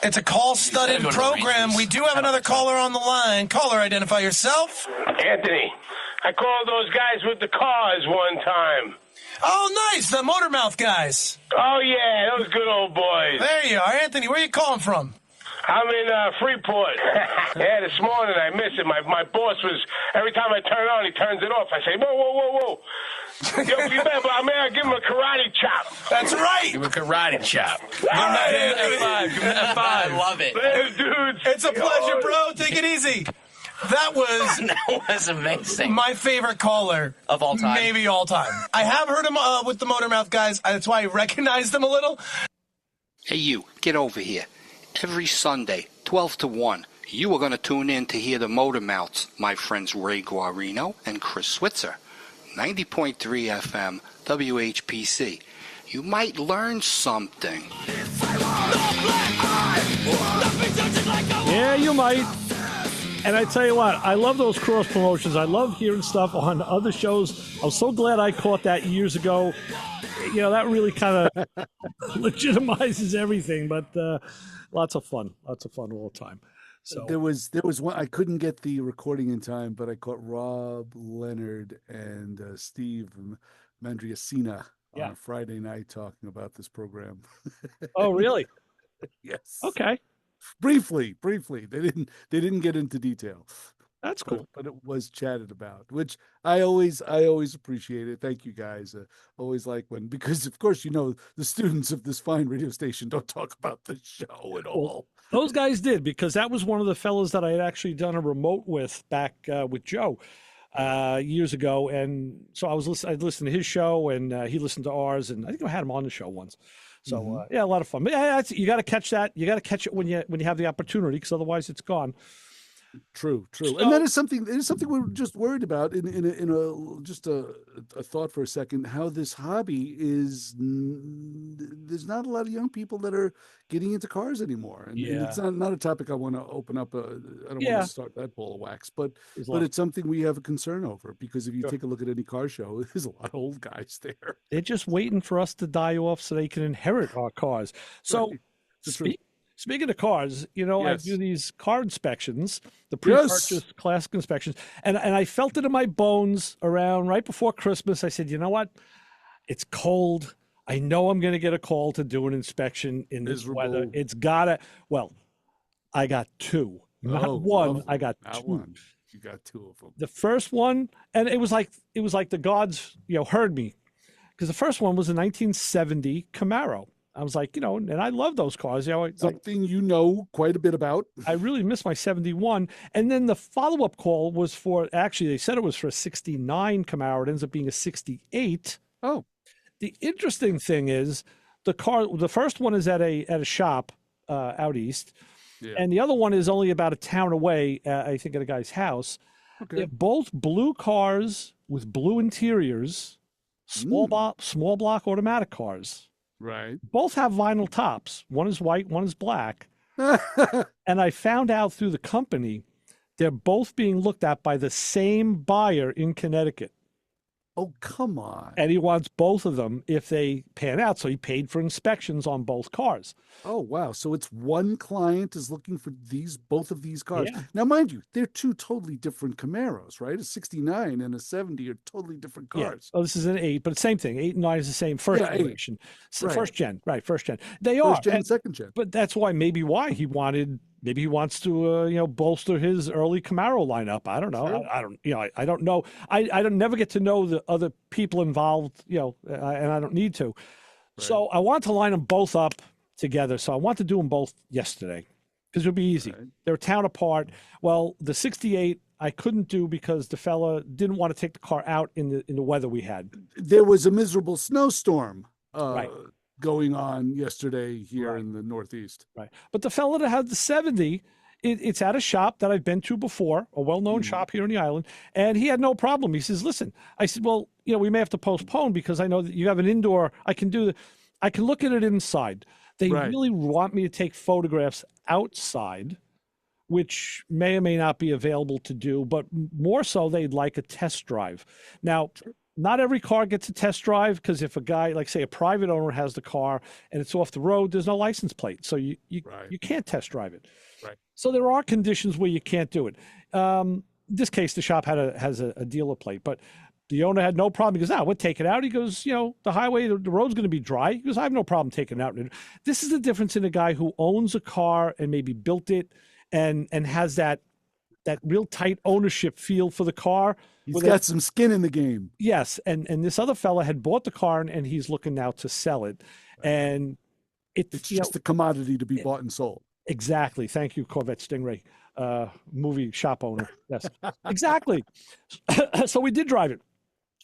It's a call-studded program. We do have another caller on the line. Caller, identify yourself. Anthony, I called those guys with the cars one time. Oh, nice. The Motormouth guys. Oh, yeah, those good old boys. There you are. Anthony, where are you calling from? I'm in Freeport. Yeah, this morning I missed it. My boss was, every time I turn it on, he turns it off. I say, whoa. Yo, you better, I mean, I give him a karate chop. That's right. Give him a karate chop. All right, Anthony. F5. Give him an F5. I love it. Later, dudes. It's a pleasure, bro. Take it easy. That was amazing. My favorite caller of all time. Maybe all time. I have heard him with the Motormouth guys. That's why I recognized them a little. Hey, you, get over here. Every Sunday, 12 to 1, you are going to tune in to hear the Motormouths, my friends Ray Guarino and Chris Switzer. 90.3 FM, WHPC. You might learn something. Yeah, you might. And I tell you what, I love those cross promotions. I love hearing stuff on other shows. I'm so glad I caught that years ago. You know, that really kind of legitimizes everything, but lots of fun all the time. So there was one, I couldn't get the recording in time, but I caught Rob Leonard and Steve Mandriasina on a Friday night talking about this program. Oh, really? Yes. Okay. Briefly. They didn't get into detail. That's cool. But it was chatted about, which I always appreciate it. Thank you guys. Always like when, because of course, you know, the students of this fine radio station don't talk about the show at all. Those guys did, because that was one of the fellas that I had actually done a remote with back with Joe. years ago, and so I'd listen to his show, and he listened to ours, and I think I had him on the show once. So yeah, a lot of fun. But yeah, you got to catch that. You got to catch it when you have the opportunity, because otherwise it's gone. True. So- And that is something. It is something we're just worried about. In a just a thought for a second. How this hobby is. There's not a lot of young people that are getting into cars anymore, and it's not a topic I want to open up. I don't want to start that ball of wax, but it's something we have a concern over, because if you take a look at any car show, there's a lot of old guys there. They're just waiting for us to die off so they can inherit our cars. So. Right. Speaking of cars, I do these car inspections, the pre-purchase classic inspections, and I felt it in my bones around right before Christmas. I said, you know what? It's cold. I know I'm going to get a call to do an inspection in this weather. It's gotta. Well, I got two, not one. I got two. One. You got two of them. The first one, and it was like the gods, heard me, because the first one was a 1970 Camaro. I was like, and I love those cars. Something you know quite a bit about. I really miss my 71. And then the follow-up call was actually, they said it was for a 69 Camaro. It ends up being a 68. Oh. The interesting thing is the first one is at a shop out east. Yeah. And the other one is only about a town away, I think, at a guy's house. Okay. They're both blue cars with blue interiors, small block automatic cars. Right. Both have vinyl tops. One is white, one is black. And I found out through the company, they're both being looked at by the same buyer in Connecticut. Oh, come on. And he wants both of them if they pan out. So he paid for inspections on both cars. Oh, wow. So it's one client is looking for both of these cars. Yeah. Now, mind you, they're two totally different Camaros, right? A 69 and a 70 are totally different cars. Yeah. Oh, this is an 8, but same thing. 8 and 9 is the same first generation. So right. First gen. They first gen, second gen. But that's why he wants to, bolster his early Camaro lineup. I don't know. Sure. I don't know. I don't never get to know the other people involved, and I don't need to. Right. So I want to line them both up together. So I want to do them both yesterday, because it would be easy. Right. They're a town apart. Well, the 68 I couldn't do because the fella didn't want to take the car out in the weather we had. There was a miserable snowstorm. Right. Going on yesterday here in the Northeast. Right. But the fellow that had the 70, it's at a shop that I've been to before, a well-known shop here on the island, and he had no problem. He says, listen, I said, well, we may have to postpone because I know that you have an indoor, I can look at it inside. They really want me to take photographs outside, which may or may not be available to do, but more so they'd like a test drive. Now, not every car gets a test drive, because if a guy, like say a private owner has the car and it's off the road, there's no license plate. So you can't test drive it. Right. So there are conditions where you can't do it. In this case, the shop has a dealer plate, but the owner had no problem. He goes, we'll take it out. He goes, the highway, the road's going to be dry. He goes, I have no problem taking it out. This is the difference in a guy who owns a car and maybe built it and has that real tight ownership feel for the car. He's got some skin in the game. Yes. And this other fella had bought the car and he's looking now to sell it. And it's just a commodity to be bought and sold. Exactly. Thank you, Corvette Stingray, movie shop owner. Yes, exactly. So we did drive it.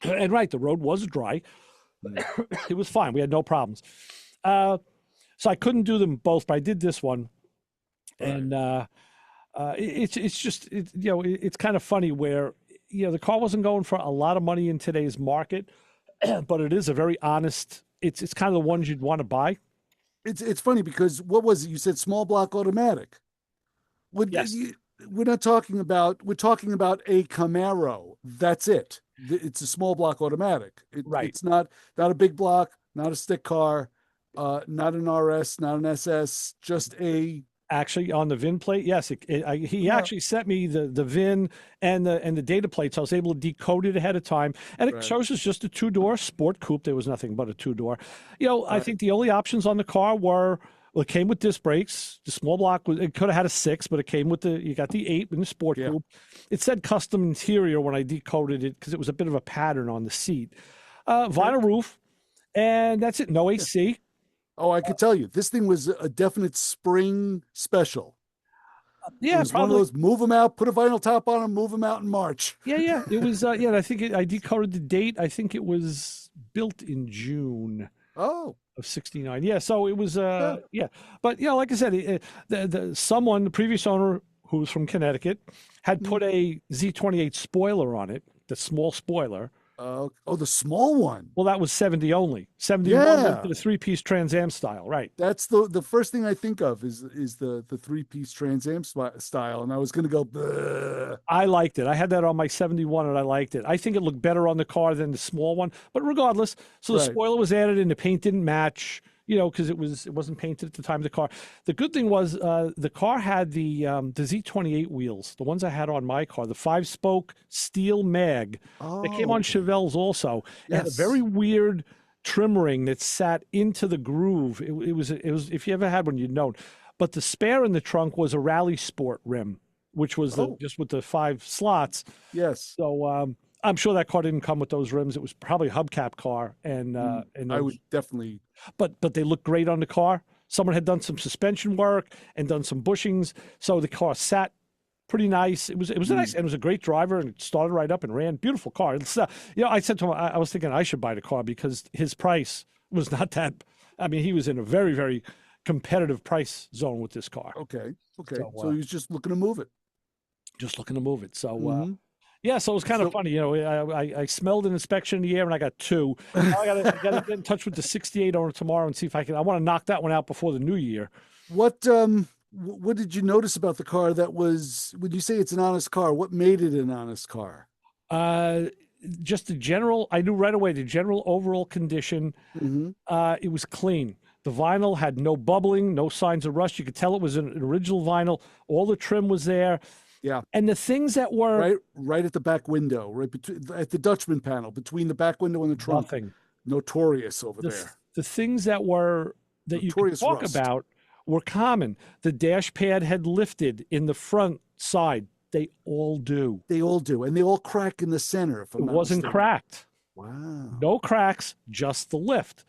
And the road was dry. It was fine. We had no problems. So I couldn't do them both, but I did this one. Right. And it's just, it's kind of funny where, the car wasn't going for a lot of money in today's market, but it is a very honest, it's kind of the ones you'd want to buy. It's funny because what was it? You said small block automatic. Yes. We're talking about a Camaro. That's it. It's a small block automatic. It's not a big block, not a stick car, not an RS, not an SS, just a. Actually, on the VIN plate, yes, he actually sent me the VIN and the data plate, so I was able to decode it ahead of time, and it shows us just a 2-door sport coupe. There was nothing but a 2-door. I think the only options on the car were, it came with disc brakes. The small block it could have had a 6, but it came with you got the 8 in the sport coupe. It said custom interior when I decoded it because it was a bit of a pattern on the seat. Vinyl roof, and that's it. No AC. Oh, I could tell you, this thing was a definite spring special. It was one of those move them out, put a vinyl top on them, move them out in March. Yeah. It was. I think I decoded the date. I think it was built in June. Oh. Of '69. Yeah. So it was. Yeah. But like I said, the previous owner who was from Connecticut, had put a Z28 spoiler on it, the small spoiler. The small one. Well, that was 70 only. 71 went to the three-piece Trans Am style, right? That's the first thing I think of is the three-piece Trans Am style, and I was going to go. Bleh. I liked it. I had that on my 71, and I liked it. I think it looked better on the car than the small one, but regardless, so the spoiler was added, and the paint didn't match. Because it wasn't painted at the time of the car. The good thing was the car had the Z28 wheels, the ones I had on my car, the 5-spoke steel mag. They came on Chevelles also. It had a very weird trim ring that sat into the groove. It was if you ever had one, you'd know. But the spare in the trunk was a Rally Sport rim, which was just with the 5 slots. Yes. So I'm sure that car didn't come with those rims. It was probably a hubcap car, and I would definitely. But they look great on the car. Someone had done some suspension work and done some bushings, so the car sat pretty nice. It was nice, and it was a great driver, and it started right up and ran. Beautiful car. It's, I said to him, I was thinking I should buy the car because his price was not that. I mean, he was in a very, very competitive price zone with this car. Okay. So he was just looking to move it. So. Yeah, so it was kind of funny. I smelled an inspection in the air, and I got 2. Now I got to get in touch with the '68 owner tomorrow and see if I can. I want to knock that one out before the new year. What did you notice about the car that was? When you say it's an honest car, what made it an honest car? Just the general. I knew right away the general overall condition. It was clean. The vinyl had no bubbling, no signs of rust. You could tell it was an original vinyl. All the trim was there. Yeah, and the things that were right at the back window, right at the Dutchman panel, between the back window and the trunk. Nothing. Notorious over there. The things that you could talk about were common. The dash pad had lifted in the front side. They all do. And they all crack in the center. If I'm not wasn't mistaken. cracked. Wow. No cracks, just the lift.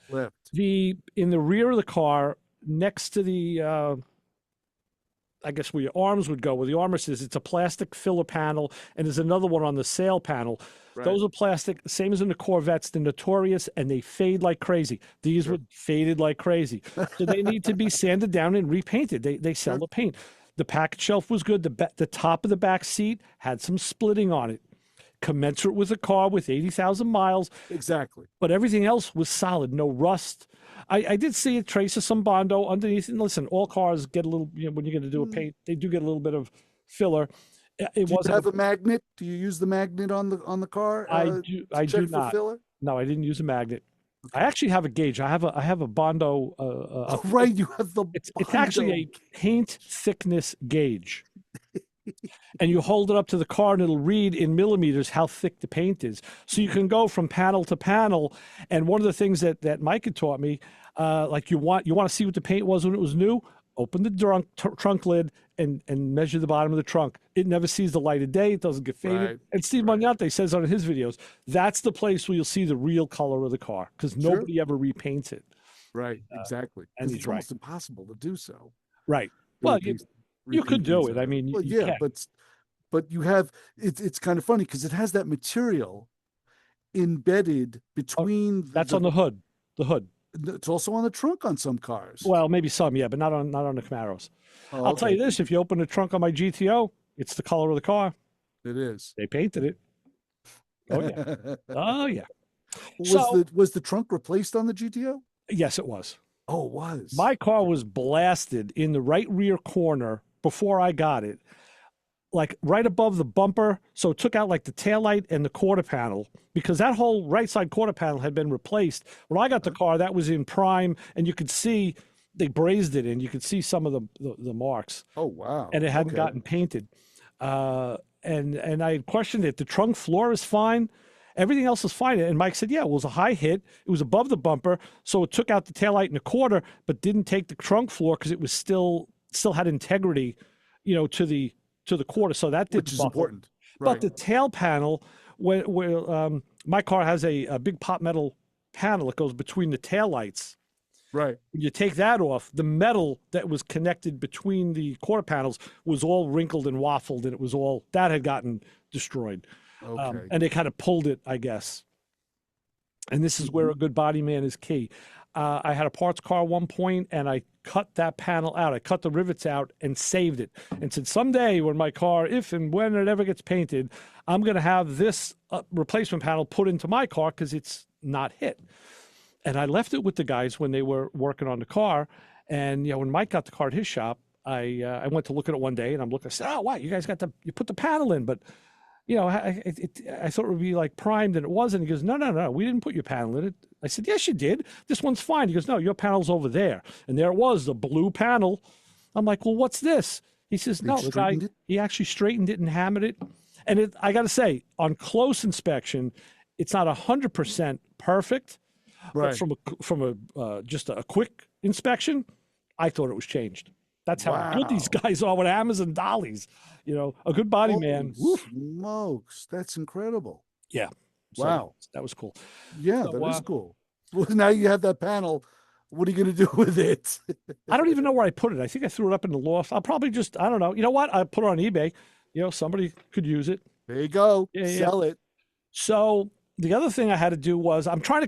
In the rear of the car, next to the. I guess where your arms would go, where the armrest is, it's a plastic filler panel, and there's another one on the sail panel. Right. Those are plastic, same as in the Corvettes. They're notorious, and they fade like crazy. These were faded like crazy. So they need to be sanded down and repainted. They sell the paint. The package shelf was good. The top of the back seat had some splitting on it, commensurate with a car with 80,000 miles. Exactly. But everything else was solid, no rust. I did see a trace of some Bondo underneath. And listen, all cars get a little, when you're going to do a paint, they do get a little bit of filler. Do you have a magnet? Do you use the magnet on the car? I do not. Filler? No, I didn't use a magnet. Okay. I actually have a gauge. I have a Bondo. You have the. It's actually a paint thickness gauge. And you hold it up to the car and it'll read in millimeters how thick the paint is. So you can go from panel to panel. And one of the things that Mike had taught me, like you want to see what the paint was when it was new, open the trunk lid and measure the bottom of the trunk. It never sees the light of day. It doesn't get faded. Right. And Steve Magnante says on his videos, that's the place where you'll see the real color of the car because nobody ever repaints it. Right, exactly. And it's almost impossible to do so. Right. Well, you could do it. I mean, but you have it's kind of funny because it has that material embedded between. That's on the hood. The hood. It's also on the trunk on some cars. Well, maybe some, but not on the Camaros. I'll tell you this: if you open the trunk on my GTO, it's the color of the car. It is. They painted it. Oh yeah. Oh yeah. Was the trunk replaced on the GTO? Yes, it was. Oh, it was. My car was blasted in the right rear corner before I got it, like right above the bumper. So it took out like the taillight and the quarter panel because that whole right side quarter panel had been replaced. When I got the car, that was in prime, and you could see they brazed it in. You could see some of the marks. Oh, wow. And it hadn't gotten painted. And I questioned it. The trunk floor is fine. Everything else is fine. And Mike said, it was a high hit. It was above the bumper. So it took out the taillight and a quarter, but didn't take the trunk floor because it was still had integrity, to the quarter. So that did, which is important. Right. But the tail panel, where my car has a big pot metal panel that goes between the taillights. Right. When you take that off, the metal that was connected between the quarter panels was all wrinkled and waffled, and it was all that had gotten destroyed. Okay. And they kind of pulled it, I guess. And this is where a good body man is key. I had a parts car at one point, and I cut that panel out. I cut the rivets out and saved it, and said someday when my car, if and when it ever gets painted, I'm going to have this replacement panel put into my car because it's not hit. And I left it with the guys when they were working on the car. And when Mike got the car at his shop, I went to look at it one day, and I'm looking. I said, "Oh, wow, you guys you put the panel in, but." I thought it would be like primed, and it wasn't. He goes, no, we didn't put your panel in it. I said, yes, you did. This one's fine. He goes, no, your panel's over there. And there it was, the blue panel. I'm like, well, what's this? He says, no, the guy, he actually straightened it and hammered it. And I got to say, on close inspection, it's not 100% perfect. Right. But from just a quick inspection, I thought it was changed. That's how good these guys are with hammers and dollies. A good body man. Smokes, that's incredible. Yeah. So wow. That was cool. Yeah, that is cool. Well, now you have that panel. What are you going to do with it? I don't even know where I put it. I think I threw it up in the loft. I'll probably I don't know. You know what? I put it on eBay. Somebody could use it. There you go. Sell it. So the other thing I had to do was I'm trying to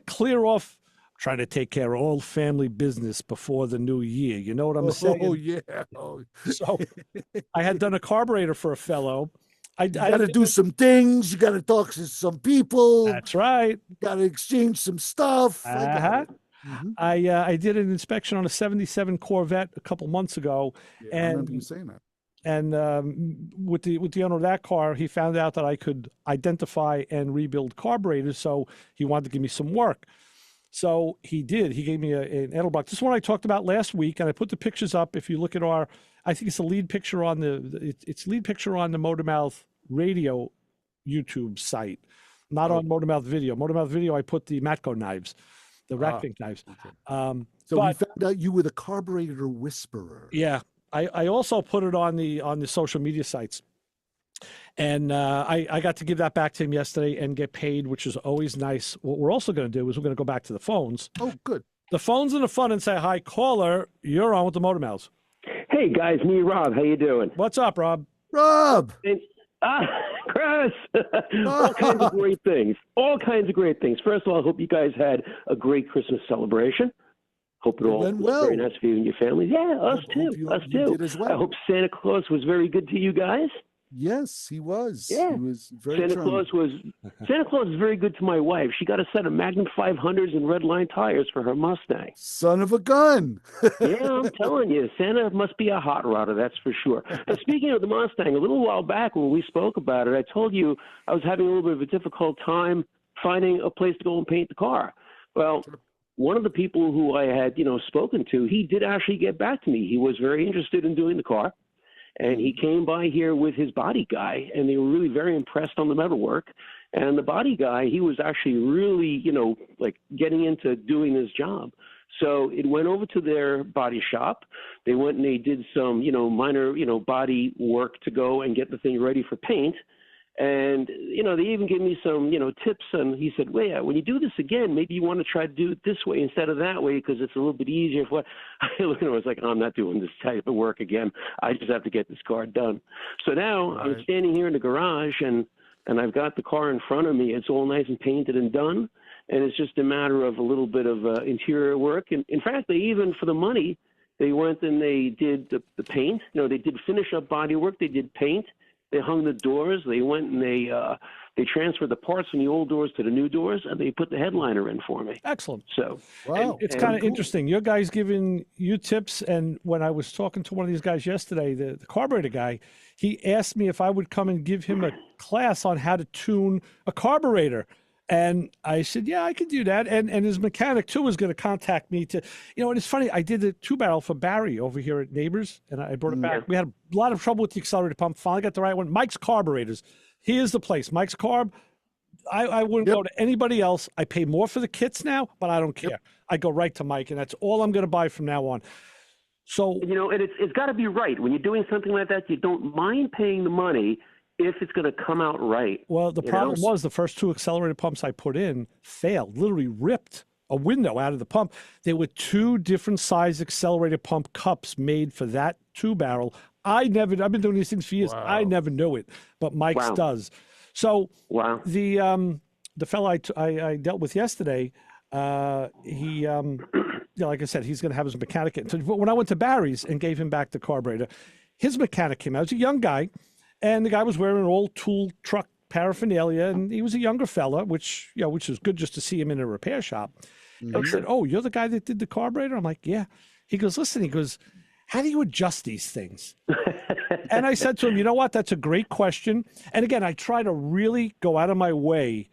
take care of all family business before the new year. You know what I'm saying? Oh, yeah. So I had done a carburetor for a fellow. I got to do some things. You got to talk to some people. That's right. You got to exchange some stuff. I did an inspection on a 77 Corvette a couple months ago. I remember you saying that. And with the owner of that car, he found out that I could identify and rebuild carburetors. So he wanted to give me some work. So he did. He gave me an Edelbrock. This is one I talked about last week, and I put the pictures up. If you look at I think it's a lead picture on it's lead picture on the Motormouth Radio YouTube site, not on Motormouth Video. Motormouth Video, I put the Matco knives, the rack pink knives. Okay. So we found out you were the carburetor whisperer. Yeah, I also put it on the social media sites. And I got to give that back to him yesterday and get paid, which is always nice. What we're also going to do is we're going to go back to the phones. Oh, good. The phones in the front and say, hi, caller, you're on with the Motor Mouths. Hey, guys, me, Rob. How you doing? What's up, Rob? Rob! Chris! All kinds of great things. All kinds of great things. First of all, I hope you guys had a great Christmas celebration. Hope it all went well. Very nice for you and your family. Yeah, us too. Us too. Did as well. I hope Santa Claus was very good to you guys. Yes, he was. Yeah. He was very Santa Claus was very good to my wife. She got a set of Magnum 500s and red line tires for her Mustang. Son of a gun. Yeah, I'm telling you, Santa must be a hot rodder, that's for sure. And speaking of the Mustang, a little while back when we spoke about it, I told you I was having a little bit of a difficult time finding a place to go and paint the car. Well, one of the people who I had, spoken to, he did actually get back to me. He was very interested in doing the car. And he came by here with his body guy, and they were really very impressed on the metalwork. And the body guy, he was actually really, getting into doing his job. So it went over to their body shop. They went and they did some, minor, body work to go and get the thing ready for paint. And, they even gave me some, tips. And he said, well, when you do this again, maybe you want to try to do it this way instead of that way because it's a little bit easier. I looked at him, I was like, I'm not doing this type of work again. I just have to get this car done. So now I'm standing here in the garage, and I've got the car in front of me. It's all nice and painted and done. And it's just a matter of a little bit of interior work. And in fact, they even, for the money, they went and they did the paint. They did finish up body work. They did paint. They hung the doors. They went and they transferred the parts from the old doors to the new doors, and they put the headliner in for me. Excellent. So, wow, it's kind of interesting. Your guy's giving you tips, and when I was talking to one of these guys yesterday, the carburetor guy, he asked me if I would come and give him a class on how to tune a carburetor. And I said, yeah, I could do that. And his mechanic, too, was going to contact me to, and it's funny, I did the 2-barrel for Barry over here at Neighbors, and I brought it back. We had a lot of trouble with the accelerator pump. Finally got the right one. Mike's Carburetors. Here's the place. Mike's Carb. I wouldn't go to anybody else. I pay more for the kits now, but I don't care. I go right to Mike, and that's all I'm going to buy from now on. So, and it's got to be right. When you're doing something like that, you don't mind paying the money if it's going to come out right. Well, the problem was the first 2 accelerator pumps I put in failed, literally ripped a window out of the pump. There were 2 different size accelerator pump cups made for that 2-barrel. I've been doing these things for years. Wow. I never knew it, but Mike's does. So the fellow I dealt with yesterday, he, like I said, he's going to have his mechanic. So when I went to Barry's and gave him back the carburetor, his mechanic came out. He was a young guy, and the guy was wearing an old tool truck paraphernalia, and he was a younger fella, which was good just to see him in a repair shop. Mm-hmm. He said, "Oh, you're the guy that did the carburetor?" I'm like, "Yeah." He goes, "Listen," he goes, "how do you adjust these things?" And I said to him, "You know what? That's a great question." And again, I try to really go out of my way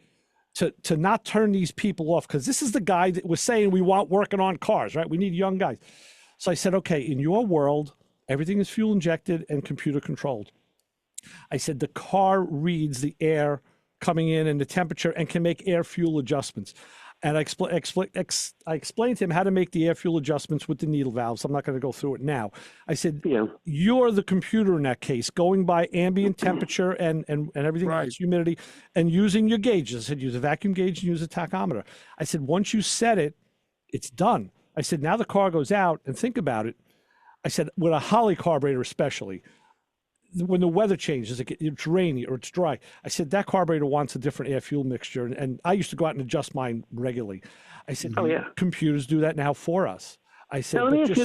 to not turn these people off, because this is the guy that was saying we want working on cars, right? We need young guys. So I said, "Okay, in your world, everything is fuel injected and computer controlled." I said, the car reads the air coming in and the temperature and can make air fuel adjustments. And I explained to him how to make the air fuel adjustments with the needle valves. I'm not going to go through it now. I said, you're the computer in that case, going by ambient temperature and everything else, humidity, and using your gauges. I said, use a vacuum gauge and use a tachometer. I said, once you set it, it's done. I said, now the car goes out, and think about it. I said, with a Holly carburetor especially, when the weather changes, it's rainy or it's dry, I said, that carburetor wants a different air fuel mixture. And I used to go out and adjust mine regularly. I said, computers do that now for us. I said, now, let me ask you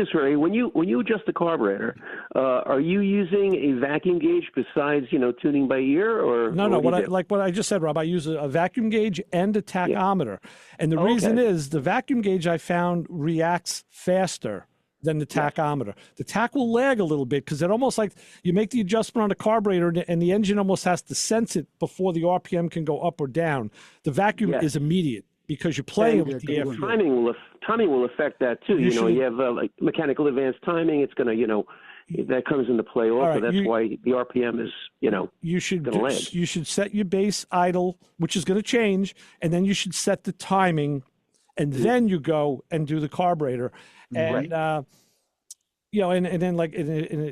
this, Ray. When you adjust the carburetor, are you using a vacuum gauge besides, tuning by ear, or no? What I just said, Rob, I use a vacuum gauge and a tachometer. And the reason is the vacuum gauge I found reacts faster than the tachometer. The tach will lag a little bit because it almost like you make the adjustment on the carburetor and the engine almost has to sense it before the RPM can go up or down. The vacuum is immediate because you're playing with the air fuel. Timing will affect that too. You have like mechanical advanced timing. It's going to, that comes into play also. Right, that's why the RPM is, you should set your base idle, which is going to change, and then you should set the timing, and then you go and do the carburetor. And and then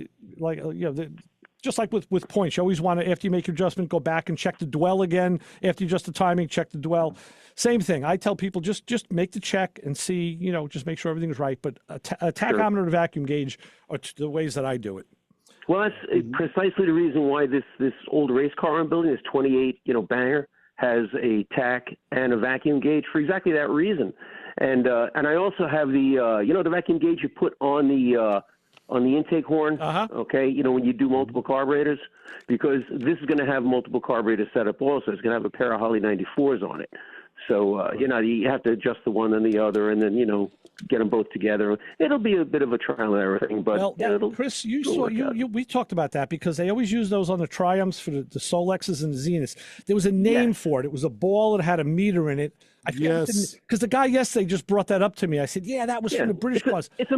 just like with points, you always want to, after you make your adjustment, go back and check the dwell again. After you adjust the timing, check the dwell. Same thing. I tell people just make the check and see, just make sure everything is right. But a tachometer and a vacuum gauge are the ways that I do it. Well, that's precisely the reason why this old race car I'm building, this 28 banger, has a tach and a vacuum gauge for exactly that reason. And I also have the the vacuum gauge you put on the intake horn. Okay, when you do multiple carburetors, because this is going to have multiple carburetors set up also. It's going to have a pair of Holly 94s on it. So you have to adjust the one and the other, and then get them both together. It'll be a bit of a trial and error thing, but Chris, we talked about that because they always use those on the Triumphs for the Solexes and the Zeniths. There was a name for it. It was a ball that had a meter in it. Because the guy yesterday just brought that up to me. I said, that was from the British cars. It's a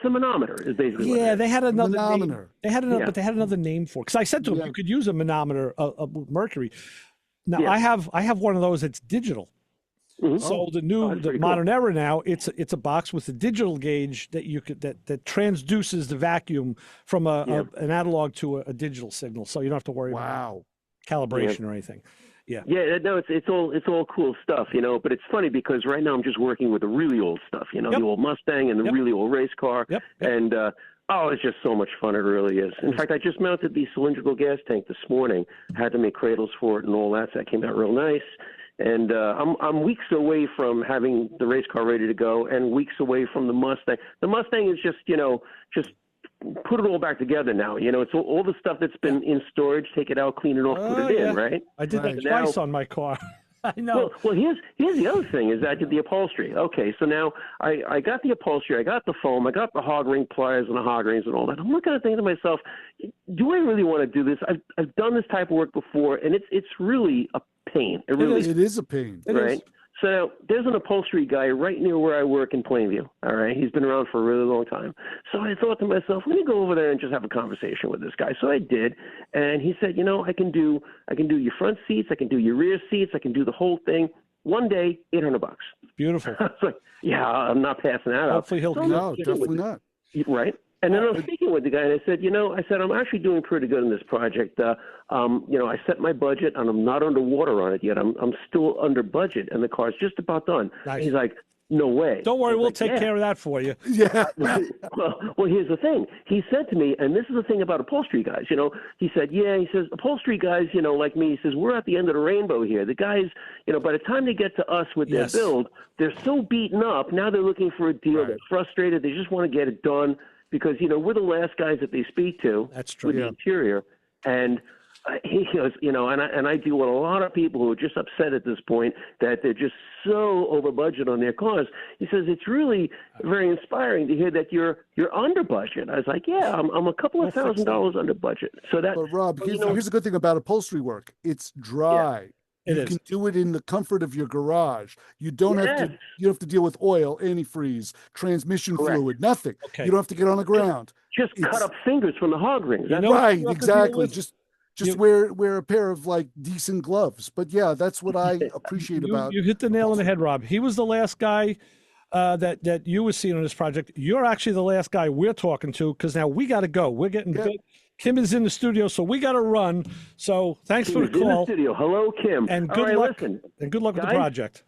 manometer is basically what it is. They had another name. But they had another name for it. Because I said to him, you could use a manometer of mercury. Now I have one of those that's digital. Mm-hmm. So the modern era now, it's a box with a digital gauge that that transduces the vacuum from an analog to a digital signal. So you don't have to worry about calibration or anything. No, it's all cool stuff, but it's funny because right now I'm just working with the really old stuff, the old Mustang and the really old race car. And it's just so much fun. It really is. In fact, I just mounted the cylindrical gas tank this morning. Had to make cradles for it and all that, so that came out real nice. And I'm weeks away from having the race car ready to go, and weeks away from the Mustang. The Mustang is just put it all back together now. It's all the stuff that's been in storage, take it out, clean it off, put it in, right? I did that twice on my car. I know. Well, here's the other thing is that I did the upholstery. Okay, so now I got the upholstery, I got the foam, I got the hog ring pliers and the hog rings and all that. I'm looking at thinking to myself, do I really want to do this? I've done this type of work before, and it's really a pain. It is a pain. Right? So there's an upholstery guy right near where I work in Plainview. All right, he's been around for a really long time. So I thought to myself, let me go over there and just have a conversation with this guy. So I did, and he said, I can do your front seats, I can do your rear seats, I can do the whole thing. One day, $800. Beautiful. I was like, I'm not passing that up. Hopefully he'll no, definitely not. Right. And then I was speaking with the guy, and I said, I'm actually doing pretty good in this project. I set my budget, and I'm not underwater on it yet. I'm still under budget, and the car's just about done. Nice. He's like, no way. Don't worry, we'll take care of that for you. Yeah. Well, here's the thing. He said to me, and this is the thing about upholstery guys, he said, he says, upholstery guys, like me, he says, we're at the end of the rainbow here. The guys, by the time they get to us with their build, they're so beaten up. Now they're looking for a deal. Right. They're frustrated. They just want to get it done because, we're the last guys that they speak to. That's true. With the interior. And he goes, and I deal with a lot of people who are just upset at this point that they're just so over budget on their cars. He says it's really very inspiring to hear that you're under budget. I was like, yeah, I'm a couple of $1,000s under budget. So that. But Rob, here's a good thing about upholstery work. It's dry. Yeah. You can do it in the comfort of your garage. You don't have to deal with oil, antifreeze, transmission fluid, nothing. Okay. You don't have to get on the ground. Just cut up fingers from the hog rings. Right, exactly. Just wear a pair of decent gloves. But yeah, that's what I appreciate about. You hit the nail on the head, Rob. He was the last guy that you were seeing on this project. You're actually the last guy we're talking to because now we got to go. We're getting big. Kim is in the studio, so we got to run. So thanks for the call. In the studio. Hello, Kim. And good luck. And good luck with the project.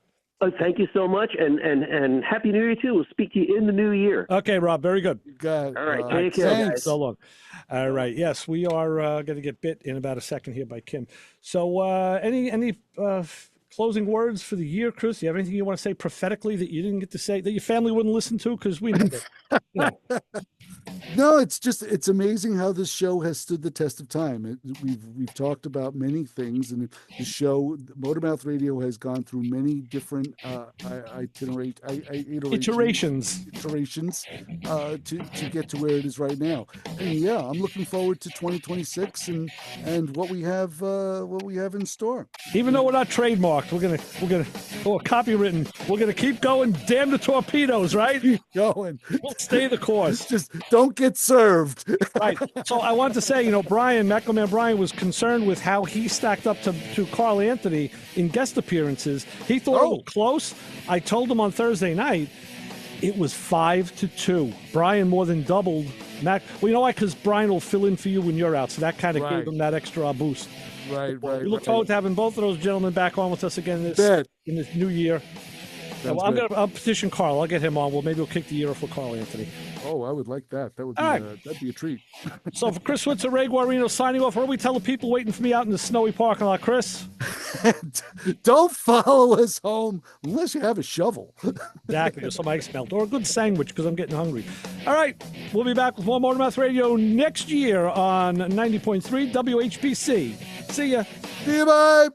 Thank you so much, and Happy New Year, too. We'll speak to you in the new year. Okay, Rob, very good. All right, take care, guys. So long. All right, yes, we are going to get bit in about a second here by Kim. So any closing words for the year, Chris? Do you have anything you want to say prophetically that you didn't get to say, that your family wouldn't listen to? Because we know that. No, it's amazing how this show has stood the test of time. We've talked about many things, and the show, Motormouth Radio, has gone through many different iterations to get to where it is right now. And yeah, I'm looking forward to 2026 and what we have in store. Even though we're not trademarked, we're gonna or copywritten, we're gonna keep going. Damn the torpedoes, right? Keep going. We'll stay the course. Just don't get served. Right. So I want to say, Brian, Macro Man Brian, was concerned with how he stacked up to Carl Anthony in guest appearances. He thought it was close. I told him on Thursday night it was 5-2. Brian more than doubled Mac. Well, you know why? Because Brian will fill in for you when you're out. So that kind of gave him that extra boost. Right. We look forward to having both of those gentlemen back on with us again in this new year. I'll petition Carl. I'll get him on. Well, maybe we'll kick the year off with Carl Anthony. Oh, I would like that. That would be that'd be a treat. So for Chris Switzer, Ray Guarino signing off. What do we tell the people waiting for me out in the snowy parking lot, Chris? Don't follow us home unless you have a shovel. Exactly, or some ice melt, or a good sandwich because I'm getting hungry. All right, we'll be back with more Motormouth Radio next year on 90.3 WHBC. See ya. See you, bye.